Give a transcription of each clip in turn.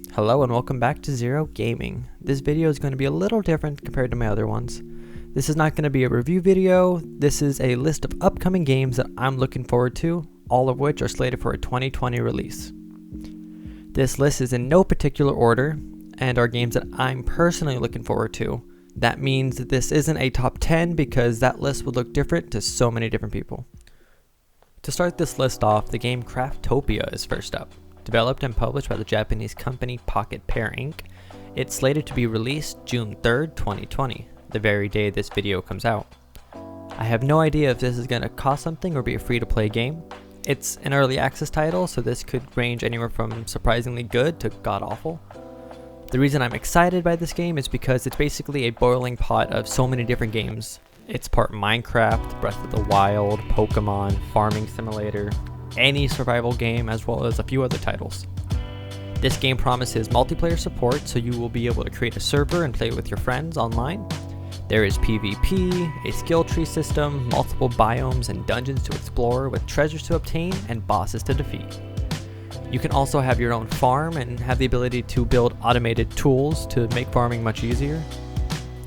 Hello and welcome back to Zero Gaming. This video is going to be a little different compared to my other ones. This is not going to be a review video. This is a list of upcoming games that I'm looking forward to, all of which are slated for a 2020 release. This list is in no particular order and are games that I'm personally looking forward to. That means that this isn't a top 10 because that list would look different to so many different people. To start this list off, the game Craftopia is first up. Developed and published by the Japanese company Pocket Pair Inc., it's slated to be released June 3rd, 2020, the very day this video comes out. I have no idea if this is going to cost something or be a free-to-play game. It's an early access title, so this could range anywhere from surprisingly good to god-awful. The reason I'm excited by this game is because it's basically a boiling pot of so many different games. It's part Minecraft, Breath of the Wild, Pokemon, Farming Simulator, any survival game, as well as a few other titles. This game promises multiplayer support, so you will be able to create a server and play with your friends online. There is PvP, a skill tree system, multiple biomes and dungeons to explore with treasures to obtain and bosses to defeat. You can also have your own farm and have the ability to build automated tools to make farming much easier.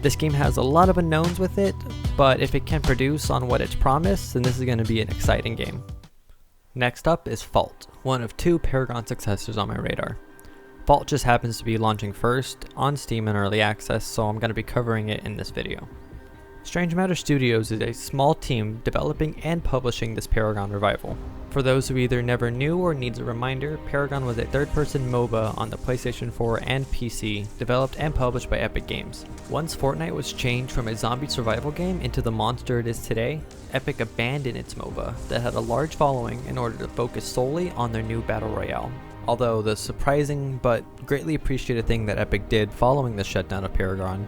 This game has a lot of unknowns with it, but if it can produce on what it's promised, then this is going to be an exciting game. Next up is Fault, one of two Paragon successors on my radar. Fault just happens to be launching first on Steam in early access, so I'm going to be covering it in this video. Strange Matter Studios is a small team developing and publishing this Paragon revival. For those who either never knew or needs a reminder, Paragon was a third-person MOBA on the PlayStation 4 and PC, developed and published by Epic Games. Once Fortnite was changed from a zombie survival game into the monster it is today, Epic abandoned its MOBA that had a large following in order to focus solely on their new Battle Royale. Although the surprising but greatly appreciated thing that Epic did following the shutdown of Paragon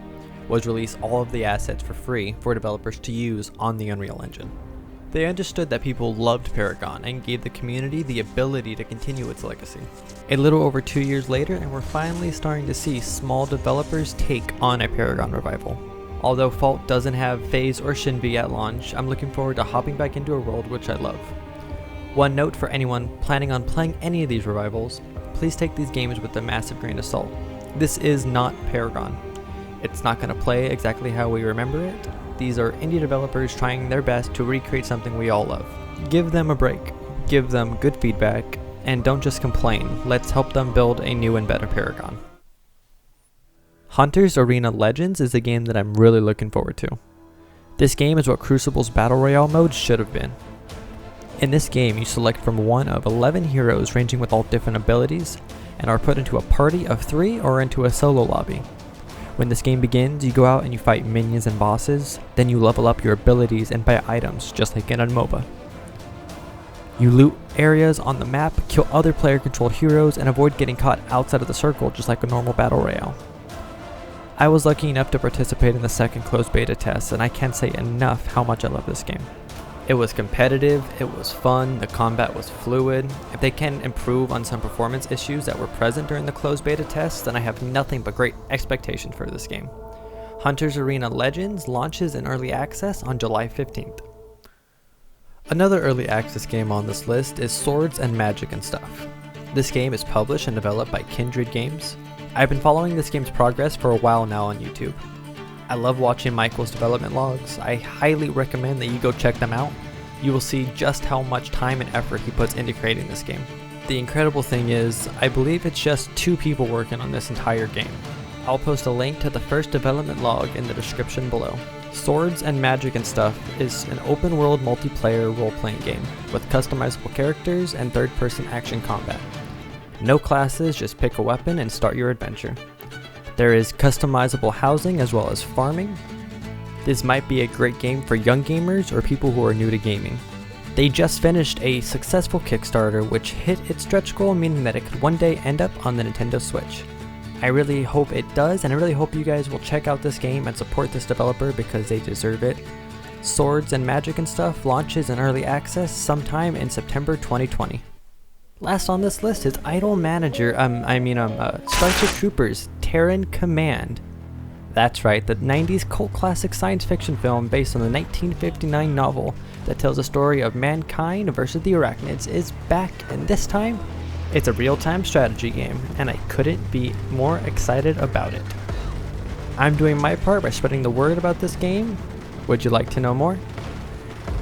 was release all of the assets for free for developers to use on the Unreal Engine. They understood that people loved Paragon and gave the community the ability to continue its legacy. A little over 2 years later, and we're finally starting to see small developers take on a Paragon revival. Although Fault doesn't have FaZe or Shinbi at launch, I'm looking forward to hopping back into a world which I love. One note for anyone planning on playing any of these revivals, please take these games with a massive grain of salt. This is not Paragon. It's not going to play exactly how we remember it. These are indie developers trying their best to recreate something we all love. Give them a break, give them good feedback, and don't just complain. Let's help them build a new and better Paragon. Hunters Arena Legends is a game that I'm really looking forward to. This game is what Crucible's Battle Royale mode should have been. In this game, you select from one of 11 heroes ranging with all different abilities, and are put into a party of 3 or into a solo lobby. When this game begins, you go out and you fight minions and bosses, then you level up your abilities and buy items just like in a MOBA. You loot areas on the map, kill other player-controlled heroes, and avoid getting caught outside of the circle just like a normal Battle Royale. I was lucky enough to participate in the second closed beta test, and I can't say enough how much I love this game. It was competitive, it was fun, the combat was fluid. If they can improve on some performance issues that were present during the closed beta test, then I have nothing but great expectations for this game. Hunters Arena Legends launches in early access on July 15th. Another early access game on this list is Swords and Magic and Stuff. This game is published and developed by Kindred Games. I've been following this game's progress for a while now on YouTube. I love watching Michael's development logs. I highly recommend that you go check them out. You will see just how much time and effort he puts into creating this game. The incredible thing is, I believe it's just 2 people working on this entire game. I'll post a link to the first development log in the description below. Swords and Magic and Stuff is an open world multiplayer role-playing game with customizable characters and third-person action combat. No classes, just pick a weapon and start your adventure. There is customizable housing as well as farming. This might be a great game for young gamers or people who are new to gaming. They just finished a successful Kickstarter which hit its stretch goal, meaning that it could one day end up on the Nintendo Switch. I really hope it does, and I really hope you guys will check out this game and support this developer because they deserve it. Swords and Magic and Stuff launches in early access sometime in September 2020. Last on this list is Starship Troopers Terran Command. That's right, the 90s cult classic science fiction film based on the 1959 novel that tells the story of mankind versus the Arachnids is back, and this time It's a real-time strategy game, and I couldn't be more excited about it. I'm doing my part by spreading the word about this game. Would you like to know more?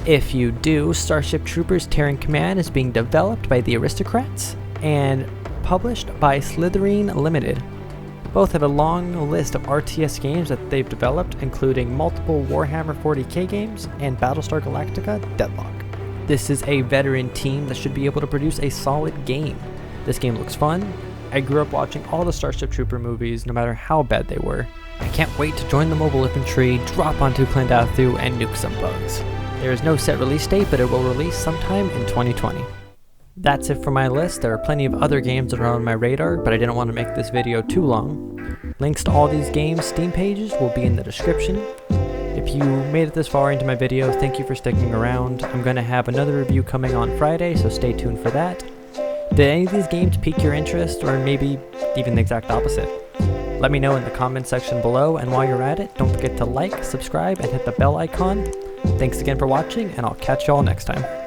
If you do, Starship Troopers Terran Command is being developed by the Aristocrats and published by Slytherin Limited. Both have a long list of RTS games that they've developed, including multiple Warhammer 40k games and Battlestar Galactica Deadlock. This is a veteran team that should be able to produce a solid game. This game looks fun. I grew up watching all the Starship Trooper movies, no matter how bad they were. I can't wait to join the mobile infantry, drop onto Clandathu, and nuke some bugs. There is no set release date, but it will release sometime in 2020. That's it for my list. There are plenty of other games that are on my radar, but I didn't want to make this video too long. Links to all these games' Steam pages will be in the description. If you made it this far into my video, thank you for sticking around. I'm going to have another review coming on Friday, so stay tuned for that. Did any of these games pique your interest, or maybe even the exact opposite? Let me know in the comment section below, and while you're at it, don't forget to like, subscribe, and hit the bell icon. Thanks again for watching, and I'll catch y'all next time.